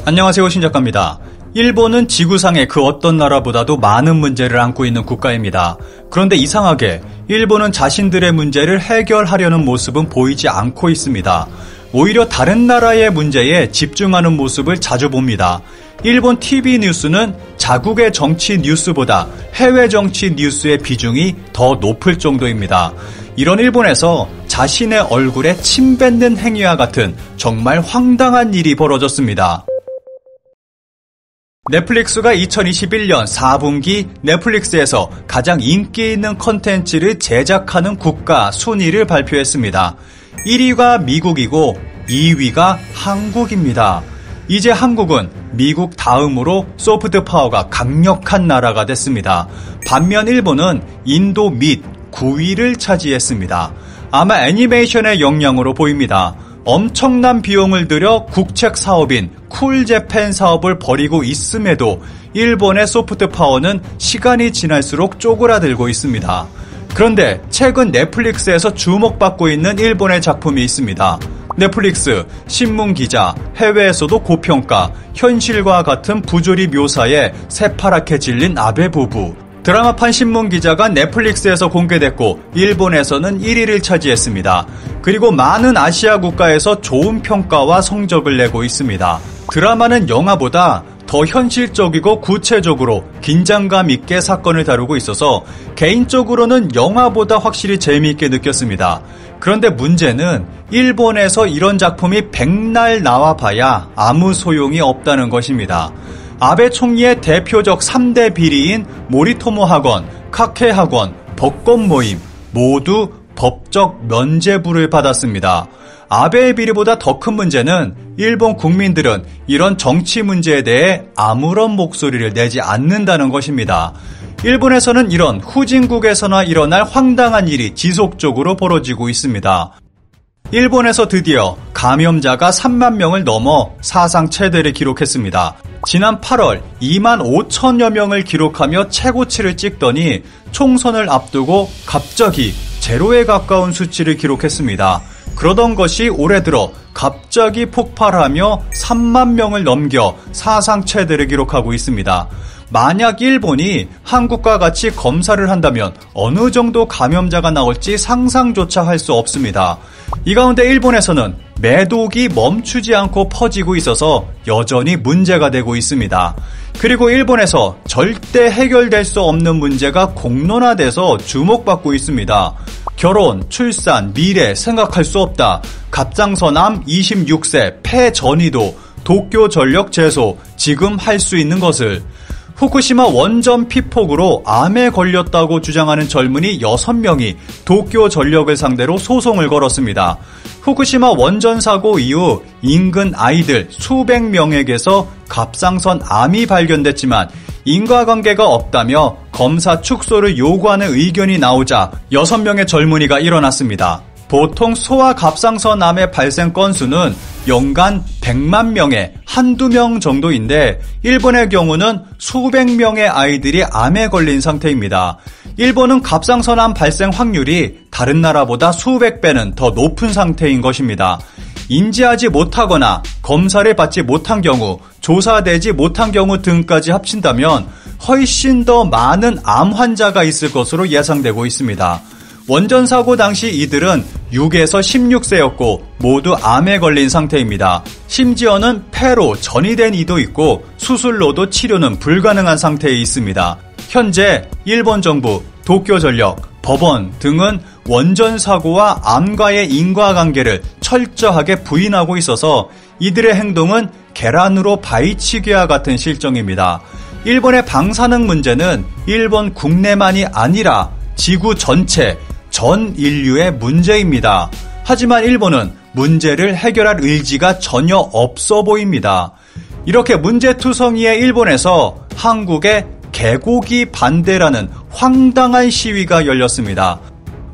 안녕하세요, 신작가입니다. 일본은 지구상의 그 어떤 나라보다도 많은 문제를 안고 있는 국가입니다. 그런데 이상하게 일본은 자신들의 문제를 해결하려는 모습은 보이지 않고 있습니다. 오히려 다른 나라의 문제에 집중하는 모습을 자주 봅니다. 일본 TV 뉴스는 자국의 정치 뉴스보다 해외 정치 뉴스의 비중이 더 높을 정도입니다. 이런 일본에서 자신의 얼굴에 침 뱉는 행위와 같은 정말 황당한 일이 벌어졌습니다. 넷플릭스가 2021년 4분기 넷플릭스에서 가장 인기 있는 콘텐츠를 제작하는 국가 순위를 발표했습니다. 1위가 미국이고 2위가 한국입니다. 이제 한국은 미국 다음으로 소프트 파워가 강력한 나라가 됐습니다. 반면 일본은 인도 및 9위를 차지했습니다. 아마 애니메이션의 영향으로 보입니다. 엄청난 비용을 들여 국책 사업인 쿨재팬 사업을 벌이고 있음에도 일본의 소프트 파워는 시간이 지날수록 쪼그라들고 있습니다. 그런데 최근 넷플릭스에서 주목받고 있는 일본의 작품이 있습니다. 넷플릭스, 신문기자, 해외에서도 고평가, 현실과 같은 부조리 묘사에 새파랗게 질린 아베 부부. 드라마판 신문기자가 넷플릭스에서 공개됐고 일본에서는 1위를 차지했습니다. 그리고 많은 아시아 국가에서 좋은 평가와 성적을 내고 있습니다. 드라마는 영화보다 더 현실적이고 구체적으로 긴장감 있게 사건을 다루고 있어서 개인적으로는 영화보다 확실히 재미있게 느꼈습니다. 그런데 문제는 일본에서 이런 작품이 백날 나와봐야 아무 소용이 없다는 것입니다. 아베 총리의 대표적 3대 비리인 모리토모 학원, 카케 학원, 벚꽃 모임 모두 법적 면죄부를 받았습니다. 아베의 비리보다 더 큰 문제는 일본 국민들은 이런 정치 문제에 대해 아무런 목소리를 내지 않는다는 것입니다. 일본에서는 이런 후진국에서나 일어날 황당한 일이 지속적으로 벌어지고 있습니다. 일본에서 드디어 감염자가 3만 명을 넘어 사상 최대를 기록했습니다. 지난 8월 2만 5천여 명을 기록하며 최고치를 찍더니 총선을 앞두고 갑자기 제로에 가까운 수치를 기록했습니다. 그러던 것이 올해 들어 갑자기 폭발하며 3만 명을 넘겨 사상 최대를 기록하고 있습니다. 만약 일본이 한국과 같이 검사를 한다면 어느 정도 감염자가 나올지 상상조차 할 수 없습니다. 이 가운데 일본에서는 매독이 멈추지 않고 퍼지고 있어서 여전히 문제가 되고 있습니다. 그리고 일본에서 절대 해결될 수 없는 문제가 공론화돼서 주목받고 있습니다. 결혼, 출산, 미래 생각할 수 없다. 갑상선암 26세 폐전이도 도쿄전력 제소 지금 할 수 있는 것을. 후쿠시마 원전 피폭으로 암에 걸렸다고 주장하는 젊은이 6명이 도쿄전력을 상대로 소송을 걸었습니다. 후쿠시마 원전 사고 이후 인근 아이들 수백 명에게서 갑상선 암이 발견됐지만 인과관계가 없다며 검사 축소를 요구하는 의견이 나오자 6명의 젊은이가 일어났습니다. 보통 소아 갑상선 암의 발생 건수는 연간 100만 명에 한두 명 정도인데 일본의 경우는 수백 명의 아이들이 암에 걸린 상태입니다. 일본은 갑상선암 발생 확률이 다른 나라보다 수백 배는 더 높은 상태인 것입니다. 인지하지 못하거나 검사를 받지 못한 경우, 조사되지 못한 경우 등까지 합친다면 훨씬 더 많은 암 환자가 있을 것으로 예상되고 있습니다. 원전 사고 당시 이들은 6에서 16세였고 모두 암에 걸린 상태입니다. 심지어는 폐로 전이 된 이도 있고 수술로도 치료는 불가능한 상태에 있습니다. 현재 일본 정부, 도쿄전력, 법원 등은 원전 사고와 암과의 인과관계를 철저하게 부인하고 있어서 이들의 행동은 계란으로 바위치기와 같은 실정입니다. 일본의 방사능 문제는 일본 국내만이 아니라 지구 전체, 전 인류의 문제입니다. 하지만 일본은 문제를 해결할 의지가 전혀 없어 보입니다. 이렇게 문제투성이의 일본에서 한국의 개고기 반대라는 황당한 시위가 열렸습니다.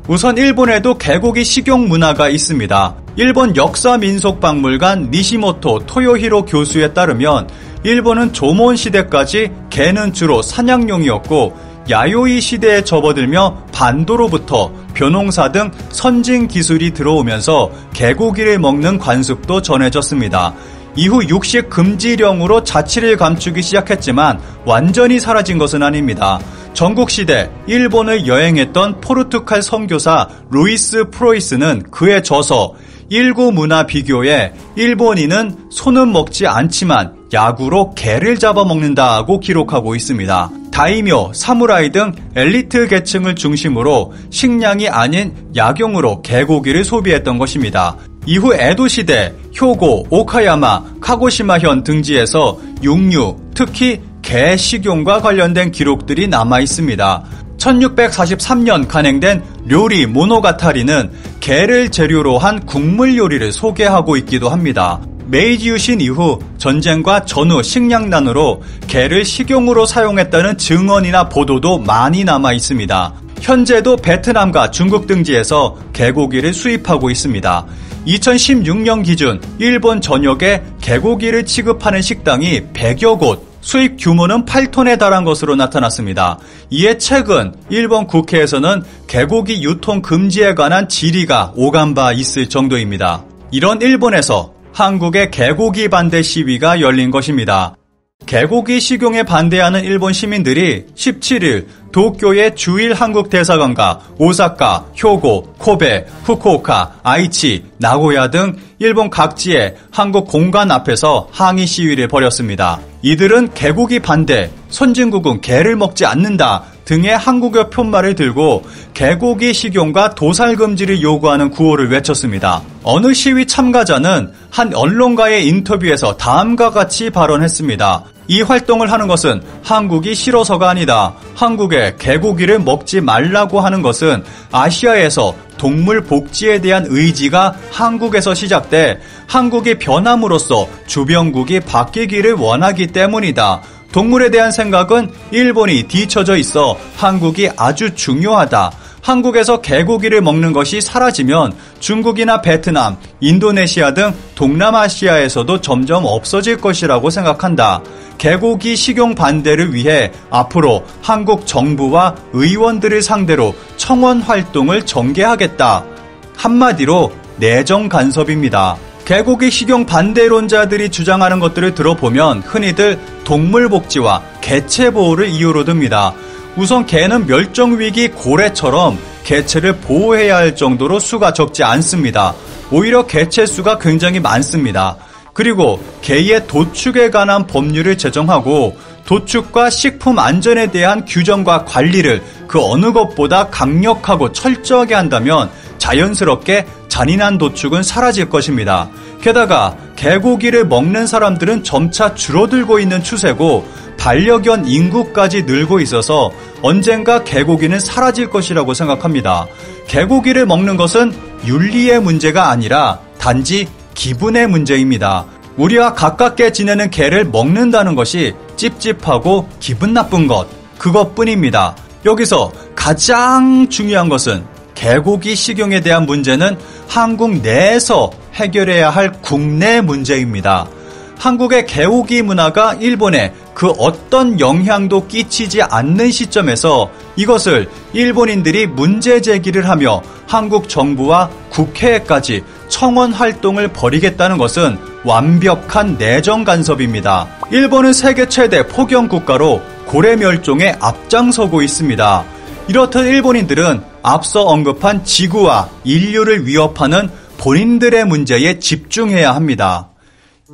우선 일본에도 개고기 식용 문화가 있습니다. 일본 역사민속박물관 니시모토 토요히로 교수에 따르면 일본은 조몬 시대까지 개는 주로 사냥용이었고 야요이 시대에 접어들며 반도로부터 벼농사 등 선진 기술이 들어오면서 개고기를 먹는 관습도 전해졌습니다. 이후 육식 금지령으로 자치를 감추기 시작했지만 완전히 사라진 것은 아닙니다. 전국시대 일본을 여행했던 포르투갈 선교사 루이스 프로이스는 그의 저서 일구 문화 비교에 일본인은 소는 먹지 않지만 야구로 개를 잡아먹는다고 기록하고 있습니다. 다이묘, 사무라이 등 엘리트 계층을 중심으로 식량이 아닌 약용으로 개고기를 소비했던 것입니다. 이후 에도시대, 효고, 오카야마, 카고시마현 등지에서 육류, 특히 개 식용과 관련된 기록들이 남아 있습니다. 1643년 간행된 료리 모노가타리는 개를 재료로 한 국물 요리를 소개하고 있기도 합니다. 메이지 유신 이후 전쟁과 전후 식량난으로 개를 식용으로 사용했다는 증언이나 보도도 많이 남아 있습니다. 현재도 베트남과 중국 등지에서 개고기를 수입하고 있습니다. 2016년 기준 일본 전역에 개고기를 취급하는 식당이 100여 곳, 수입 규모는 8톤에 달한 것으로 나타났습니다. 이에 최근 일본 국회에서는 개고기 유통 금지에 관한 질의가 오간 바 있을 정도입니다. 이런 일본에서 한국의 개고기 반대 시위가 열린 것입니다. 개고기 식용에 반대하는 일본 시민들이 17일 도쿄의 주일 한국 대사관과 오사카, 효고, 코베, 후쿠오카, 아이치, 나고야 등 일본 각지의 한국 공관 앞에서 항의 시위를 벌였습니다. 이들은 개고기 반대, 선진국은 개를 먹지 않는다 등의 한국어 표말을 들고 개고기 식용과 도살 금지를 요구하는 구호를 외쳤습니다. 어느 시위 참가자는 한 언론과의 인터뷰에서 다음과 같이 발언했습니다. 이 활동을 하는 것은 한국이 싫어서가 아니다. 한국에 개고기를 먹지 말라고 하는 것은 아시아에서 동물 복지에 대한 의지가 한국에서 시작돼 한국이 변함으로써 주변국이 바뀌기를 원하기 때문이다. 동물에 대한 생각은 일본이 뒤처져 있어 한국이 아주 중요하다. 한국에서 개고기를 먹는 것이 사라지면 중국이나 베트남, 인도네시아 등 동남아시아에서도 점점 없어질 것이라고 생각한다. 개고기 식용 반대를 위해 앞으로 한국 정부와 의원들을 상대로 청원 활동을 전개하겠다. 한마디로 내정 간섭입니다. 개고기 식용 반대론자들이 주장하는 것들을 들어보면 흔히들 동물 복지와 개체 보호를 이유로 듭니다. 우선 개는 멸종위기 고래처럼 개체를 보호해야 할 정도로 수가 적지 않습니다. 오히려 개체 수가 굉장히 많습니다. 그리고 개의 도축에 관한 법률을 제정하고 도축과 식품 안전에 대한 규정과 관리를 그 어느 것보다 강력하고 철저하게 한다면 자연스럽게 잔인한 도축은 사라질 것입니다. 게다가 개고기를 먹는 사람들은 점차 줄어들고 있는 추세고 반려견 인구까지 늘고 있어서 언젠가 개고기는 사라질 것이라고 생각합니다. 개고기를 먹는 것은 윤리의 문제가 아니라 단지 기분의 문제입니다. 우리와 가깝게 지내는 개를 먹는다는 것이 찝찝하고 기분 나쁜 것, 그것뿐입니다. 여기서 가장 중요한 것은 개고기 식용에 대한 문제는 한국 내에서 해결해야 할 국내 문제입니다. 한국의 개고기 문화가 일본에 그 어떤 영향도 끼치지 않는 시점에서 이것을 일본인들이 문제 제기를 하며 한국 정부와 국회에까지 청원 활동을 벌이겠다는 것은 완벽한 내정 간섭입니다. 일본은 세계 최대 포경 국가로 고래 멸종에 앞장서고 있습니다. 이렇듯 일본인들은 앞서 언급한 지구와 인류를 위협하는 본인들의 문제에 집중해야 합니다.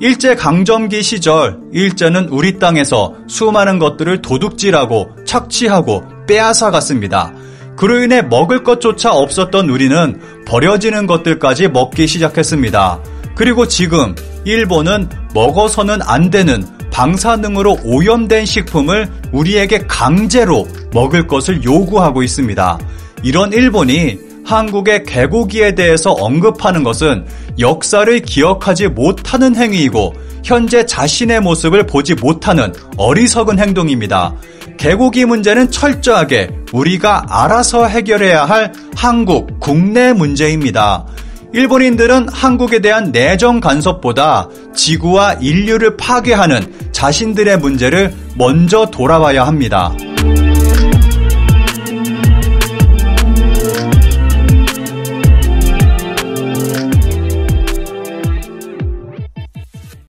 일제강점기 시절 일제는 우리 땅에서 수많은 것들을 도둑질하고 착취하고 빼앗아갔습니다. 그로 인해 먹을 것조차 없었던 우리는 버려지는 것들까지 먹기 시작했습니다. 그리고 지금 일본은 먹어서는 안 되는 방사능으로 오염된 식품을 우리에게 강제로 먹을 것을 요구하고 있습니다. 이런 일본이 한국의 개고기에 대해서 언급하는 것은 역사를 기억하지 못하는 행위이고 현재 자신의 모습을 보지 못하는 어리석은 행동입니다. 개고기 문제는 철저하게 우리가 알아서 해결해야 할 한국 국내 문제입니다. 일본인들은 한국에 대한 내정 간섭보다 지구와 인류를 파괴하는 자신들의 문제를 먼저 돌아봐야 합니다.